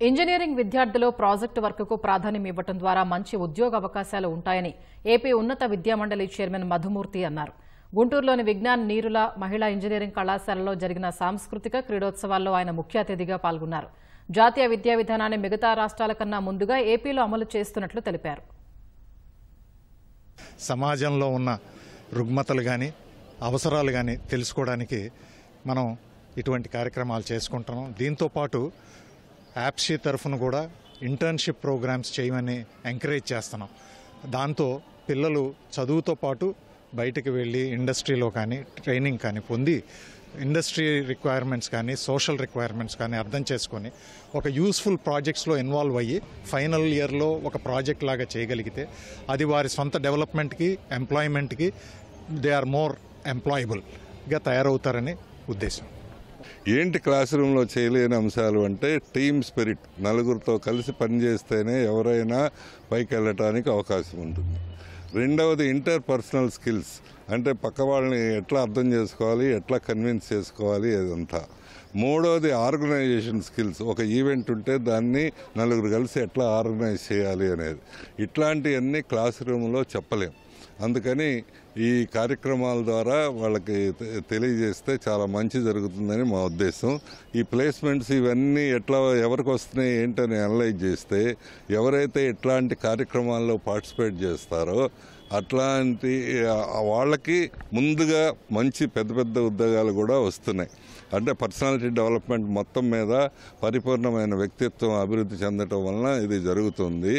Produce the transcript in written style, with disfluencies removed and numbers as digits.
Engineering విద్యార్థులు project వర్క్కు ప్రాధాన్యం ఇవ్వడం ద్వారా మంచి ఉద్యోగ అవకాశాలు ఉంటాయని ఏపీ ఉన్నత విద్యామండలి చైర్మన్ మధుమూర్తి అన్నారు. గుంటూరులోని విజ్ఞాన్ నీరుల మహిళా ఇంజనీరింగ్ కళాశాలలో జరిగిన సాంస్కృతిక క్రీడోత్సవాల్లో ఆయన ముఖ్య అతిథిగా పాల్గొన్నారు. జాతీయ విద్యా విధానాన్ని మిగతా రాష్ట్రాల కన్నా ముందుగా ఏపీలో అమలు చేస్తున్నట్లు తెలిపారు. సమాజంలో ఉన్న రుగ్మతలు కానీ అవసరాలు కానీ తెలుసుకోవడానికి మనం ఇటువంటి కార్యక్రమాలు చేసుకుంటున్నాం. దీంతోపాటు యాప్షీ తరఫున కూడా ఇంటర్న్షిప్ ప్రోగ్రామ్స్ చేయమని ఎంకరేజ్ చేస్తున్నాం. దాంతో పిల్లలు చదువుతో పాటు బయటకు వెళ్ళి ఇండస్ట్రీలో కానీ ట్రైనింగ్ కానీ పొంది ఇండస్ట్రీ రిక్వైర్మెంట్స్ కానీ సోషల్ రిక్వైర్మెంట్స్ కానీ అర్థం చేసుకొని ఒక యూస్ఫుల్ ప్రాజెక్ట్స్లో ఇన్వాల్వ్ అయ్యి ఫైనల్ ఇయర్లో ఒక ప్రాజెక్ట్ లాగా చేయగలిగితే అది వారి సొంత డెవలప్మెంట్కి ఎంప్లాయ్మెంట్కి దే ఆర్ మోర్ ఎంప్లాయబుల్గా తయారవుతారని ఉద్దేశం. ఏంటి క్లాస్ రూమ్లో చేయలేని అంశాలు అంటే టీమ్ స్పిరిట్, నలుగురితో కలిసి పనిచేస్తేనే ఎవరైనా పైకి వెళ్ళటానికి అవకాశం ఉంటుంది. రెండవది ఇంటర్ పర్సనల్ స్కిల్స్, అంటే పక్క వాళ్ళని ఎట్లా అర్థం చేసుకోవాలి, ఎట్లా కన్విన్స్ చేసుకోవాలి అదంతా. మూడవది ఆర్గనైజేషన్ స్కిల్స్, ఒక ఈవెంట్ ఉంటే దాన్ని నలుగురు కలిసి ఎట్లా ఆర్గనైజ్ చేయాలి అనేది. ఇట్లాంటివన్నీ క్లాస్ రూమ్లో చెప్పలేం. అందుకని ఈ కార్యక్రమాల ద్వారా వాళ్ళకి తెలియజేస్తే చాలా మంచి జరుగుతుందని మా ఉద్దేశం. ఈ ప్లేస్మెంట్స్ ఇవన్నీ ఎట్లా ఎవరికి వస్తున్నాయి ఏంటని అనలైజ్ చేస్తే ఎవరైతే ఇట్లాంటి కార్యక్రమాల్లో పార్టిసిపేట్ చేస్తారో అట్లాంటి వాళ్ళకి ముందుగా మంచి పెద్ద పెద్ద ఉద్యోగాలు కూడా వస్తున్నాయి. అంటే పర్సనాలిటీ డెవలప్మెంట్ మొత్తం మీద పరిపూర్ణమైన వ్యక్తిత్వం అభివృద్ధి చెందటం వలన ఇది జరుగుతుంది.